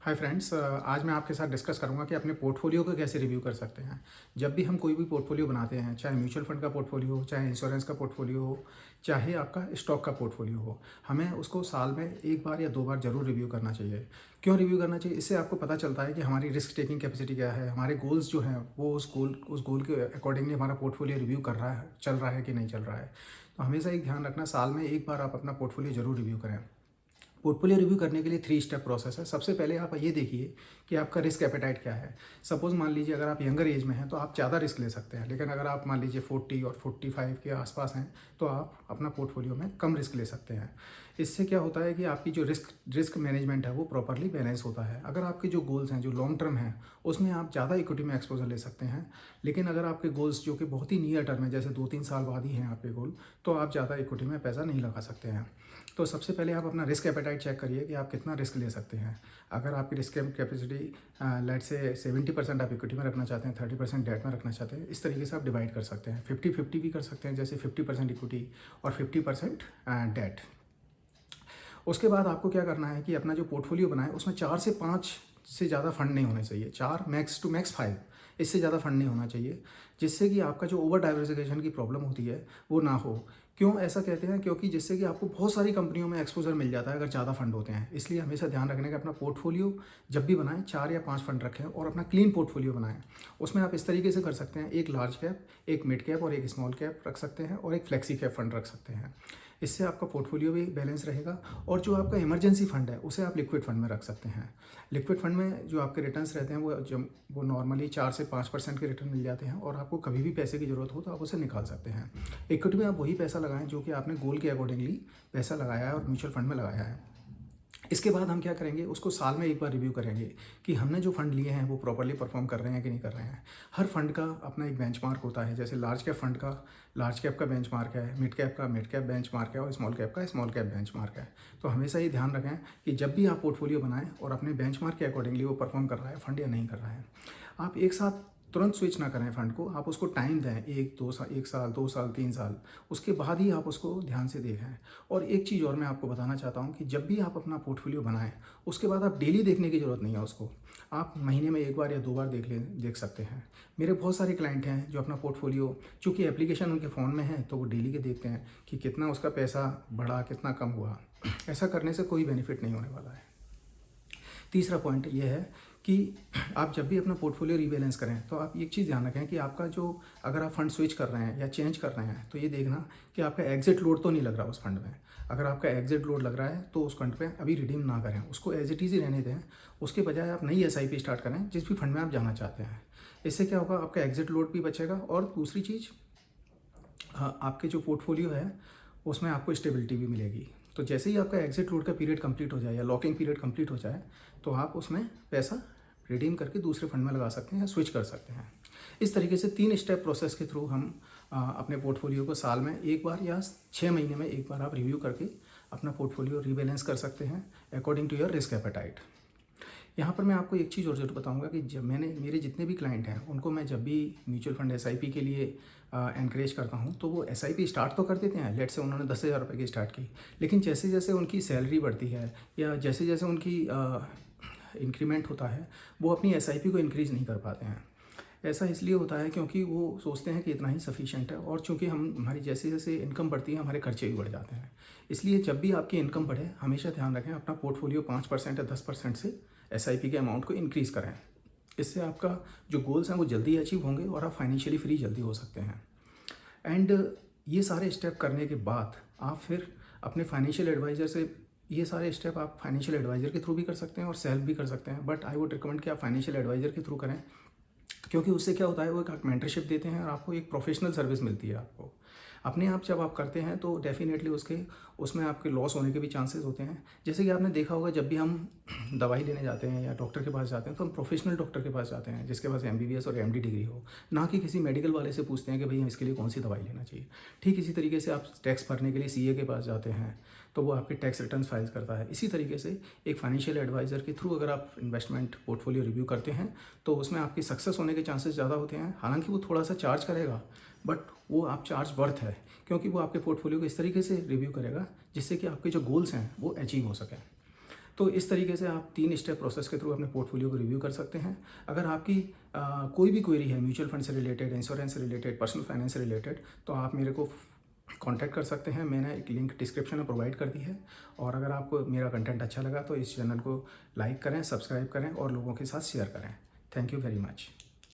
Hi friends, आज मैं आपके साथ डिस्कस करूंगा कि अपने पोर्टफोलियो को कैसे रिव्यू कर सकते हैं। जब भी हम कोई भी पोर्टफोलियो बनाते हैं, चाहे म्यूचुअल फंड का पोर्टफोलियो हो, चाहे इंश्योरेंस का पोर्टफोलियो हो, चाहे आपका स्टॉक का पोर्टफोलियो हो, हमें उसको साल में एक बार या दो बार जरूर रिव्यू करना चाहिए। क्यों रिव्यू करना चाहिए? इससे आपको पता चलता है कि हमारी रिस्क टेकिंग कैपेसिटी क्या है, हमारे गोल्स जो हैं वो उस गोल के अकॉर्डिंगली हमारा पोर्टफोलियो रिव्यू कर रहा है, चल रहा है कि नहीं चल रहा है। तो हमेशा एक ध्यान रखना, साल में एक बार आप अपना पोर्टफोलियो जरूर रिव्यू करें। पोर्टफोलियो रिव्यू करने के लिए 3 स्टेप प्रोसेस है। सबसे पहले आप ये देखिए कि आपका रिस्क एपेटाइट क्या है। सपोज़ मान लीजिए अगर आप यंगर एज में हैं तो आप ज़्यादा रिस्क ले सकते हैं, लेकिन अगर आप मान लीजिए 40 और 45 के आसपास हैं तो आप अपना पोर्टफोलियो में कम रिस्क ले सकते हैं। इससे क्या होता है कि आपकी जो रिस्क मैनेजमेंट है वो प्रॉपरली बैलेंस होता है। अगर आपके जो गोल्स हैं जो लॉन्ग टर्म हैं उसमें आप ज़्यादा इक्विटी में एक्सपोजर ले सकते हैं, लेकिन अगर आपके गोल्स जो कि बहुत ही नियर टर्म है, जैसे 2-3 साल बाद ही हैं आपके गोल, तो आप ज़्यादा इक्विटी में पैसा नहीं लगा सकते हैं। तो सबसे पहले आप अपना रिस्क एपेटाइट चेक करिए कि आप कितना रिस्क ले सकते हैं। अगर आपकी रिस्क कैपेसिटी लेट से 70% आप इक्विटी में रखना चाहते हैं, 30% डेट में रखना चाहते हैं, इस तरीके से आप डिवाइड कर सकते हैं। 50-50 भी कर सकते हैं, जैसे 50% इक्विटी और 50% डेट। उसके बाद आपको क्या करना है कि अपना जो पोर्टफोलियो बनाए उसमें 4 से 5 से ज़्यादा फंड नहीं होने चाहिए। 4 मैक्स टू मैक्स 5, इससे ज़्यादा फंड नहीं होना चाहिए, जिससे कि आपका जो ओवर डाइवर्सिफिकेशन की प्रॉब्लम होती है वो ना हो। क्यों ऐसा कहते हैं? क्योंकि जिससे कि आपको बहुत सारी कंपनियों में एक्सपोजर मिल जाता है अगर ज़्यादा फंड होते हैं। इसलिए हमेशा ध्यान रखने का, अपना पोर्टफोलियो जब भी बनाएं 4 या 5 फंड रखें और अपना क्लीन पोर्टफोलियो बनाएं। उसमें आप इस तरीके से कर सकते हैं, एक लार्ज कैप, एक मिड कैप और एक स्मॉल कैप रख सकते हैं, और एक फ्लेक्सी कैप फंड रख सकते हैं। इससे आपका पोर्टफोलियो भी बैलेंस रहेगा। और जो आपका इमरजेंसी फंड है उसे आप लिक्विड फंड में रख सकते हैं। लिक्विड फंड में जो आपके रिटर्न्स रहते हैं वो नॉर्मली 4 से 5% के रिटर्न मिल जाते हैं, और आपको कभी भी पैसे की ज़रूरत हो तो आप उसे निकाल सकते हैं। इक्विटी में आप वही पैसा लगाएं जो कि आपने गोल के अकॉर्डिंगली पैसा लगाया है और म्यूचुअल फंड में लगाया है। इसके बाद हम क्या करेंगे, उसको साल में एक बार रिव्यू करेंगे कि हमने जो फंड लिए हैं वो प्रॉपर्ली परफॉर्म कर रहे हैं कि नहीं कर रहे हैं। हर फंड का अपना एक बेंचमार्क होता है। जैसे लार्ज कैप फंड का लार्ज कैप का बेंचमार्क है, मिड कैप का मिड कैप बेंचमार्क है, और स्मॉल कैप का स्मॉल कैप बेंचमार्क है। तो हमेशा ये ध्यान रखें कि जब भी आप पोर्टफोलियो बनाएं और अपने बेंचमार्क के अकॉर्डिंगली वो परफॉर्म कर रहा है फंड या नहीं कर रहा है। आप एक साथ तुरंत स्विच ना करें फंड को, आप उसको टाइम दें, 1 साल 2 साल 3 साल, उसके बाद ही आप उसको ध्यान से देखें। और एक चीज़ और मैं आपको बताना चाहता हूँ कि जब भी आप अपना पोर्टफोलियो बनाएं उसके बाद आप डेली देखने की ज़रूरत नहीं है उसको। आप महीने में एक बार या दो बार देख सकते हैं। मेरे बहुत सारे क्लाइंट हैं जो अपना पोर्टफोलियो, चूँकि एप्लीकेशन उनके फ़ोन में है, तो वो डेली के देखते हैं कि कितना उसका पैसा बढ़ा, कितना कम हुआ। ऐसा करने से कोई बेनिफिट नहीं होने वाला है। तीसरा पॉइंट ये है कि आप जब भी अपना पोर्टफोलियो रीबैलेंस करें तो आप एक चीज़ ध्यान रखें कि आपका जो, अगर आप फंड स्विच कर रहे हैं या चेंज कर रहे हैं तो ये देखना कि आपका एग्जिट लोड तो नहीं लग रहा उस फंड में। अगर आपका एग्जिट लोड लग रहा है तो उस फंड पे अभी रिडीम ना करें, उसको एज इट इज़ ही रहने दें। उसके बजाय आप नई SIP स्टार्ट करें जिस भी फंड में आप जाना चाहते हैं। इससे क्या होगा, आपका एग्जिट लोड भी बचेगा, और दूसरी चीज़ आपके जो पोर्टफोलियो है उसमें आपको स्टेबिलिटी भी मिलेगी। तो जैसे ही आपका एग्जिट लोड का पीरियड कंप्लीट हो जाए या लॉकिंग पीरियड कंप्लीट हो जाए तो आप उसमें पैसा रिडीम करके दूसरे फंड में लगा सकते हैं या स्विच कर सकते हैं। इस तरीके से 3 स्टेप प्रोसेस के थ्रू हम अपने पोर्टफोलियो को साल में एक बार या 6 महीने में एक बार आप रिव्यू करके अपना पोर्टफोलियो रीबैलेंस कर सकते हैं according to your risk appetite. यहाँ पर मैं आपको एक चीज़ और ज़रूर बताऊँगा कि जब मेरे जितने भी क्लाइंट हैं उनको मैं जब भी म्यूचुअल फंड SIP के लिए एनकरेज करता हूँ तो वो SIP स्टार्ट तो कर देते हैं। लेट से उन्होंने 10,000 रुपये की स्टार्ट की, लेकिन जैसे जैसे उनकी सैलरी बढ़ती है या जैसे जैसे उनकी इंक्रीमेंट होता है वो अपनी SIP को इंक्रीज़ नहीं कर पाते हैं। ऐसा इसलिए होता है क्योंकि वो सोचते हैं कि इतना ही सफिशिएंट है, और चूंकि हमारी जैसे जैसे इनकम बढ़ती है हमारे खर्चे भी बढ़ जाते हैं। इसलिए जब भी आपकी इनकम बढ़े हमेशा ध्यान रखें अपना पोर्टफोलियो 5% या 10% से SIP के अमाउंट को इंक्रीज़ करें। इससे आपका जो गोल्स हैं वो जल्दी अचीव होंगे और आप फाइनेंशियली फ्री जल्दी हो सकते हैं। एंड ये सारे स्टेप करने के बाद आप फिर अपने फाइनेंशियल एडवाइज़र से, ये सारे स्टेप आप फाइनेंशियल एडवाइज़र के थ्रू भी कर सकते हैं और सेल्फ भी कर सकते हैं, बट आई वुड रिकमेंड कि आप फाइनेंशियल एडवाइज़र के थ्रू करें, क्योंकि उससे क्या होता है वो एक मेंटरशिप देते हैं और आपको एक प्रोफेशनल सर्विस मिलती है। आपको अपने आप जब आप करते हैं तो डेफिनेटली उसमें आपके लॉस होने के भी चांसेस होते हैं। जैसे कि आपने देखा होगा, जब भी हम दवाई लेने जाते हैं या डॉक्टर के पास जाते हैं तो हम प्रोफेशनल डॉक्टर के पास जाते हैं जिसके पास MBBS और MD डिग्री हो, ना कि किसी मेडिकल वाले से पूछते हैं कि भाई इसके लिए कौन सी दवाई लेना चाहिए। ठीक इसी तरीके से आप टैक्स भरने के लिए CA के पास जाते हैं तो वो आपके टैक्स रिटर्न फाइल करता है। इसी तरीके से एक फाइनेंशियल एडवाइज़र के थ्रू अगर आप इन्वेस्टमेंट पोर्टफोलियो रिव्यू करते हैं तो उसमें आपकी सक्सेस होने के चांसेस ज़्यादा होते हैं। हालांकि वो थोड़ा सा चार्ज करेगा, बट वो आप चार्ज वर्थ है, क्योंकि वो आपके पोर्टफोलियो को इस तरीके से रिव्यू करेगा जिससे कि आपके जो गोल्स हैं वो अचीव हो सकें। तो इस तरीके से आप 3 स्टेप प्रोसेस के थ्रू अपने पोर्टफोलियो को रिव्यू कर सकते हैं। अगर आपकी कोई भी क्वेरी है म्यूचुअल फंड से रिलेटेड, इंश्योरेंस से रिलेटेड, पर्सनल फाइनेंस से रिलेटेड, तो आप मेरे को कांटेक्ट कर सकते हैं। मैंने एक लिंक डिस्क्रिप्शन में प्रोवाइड कर दी है। और अगर आपको मेरा कंटेंट अच्छा लगा तो इस चैनल को लाइक करें, सब्सक्राइब करें और लोगों के साथ शेयर करें। Thank you very much.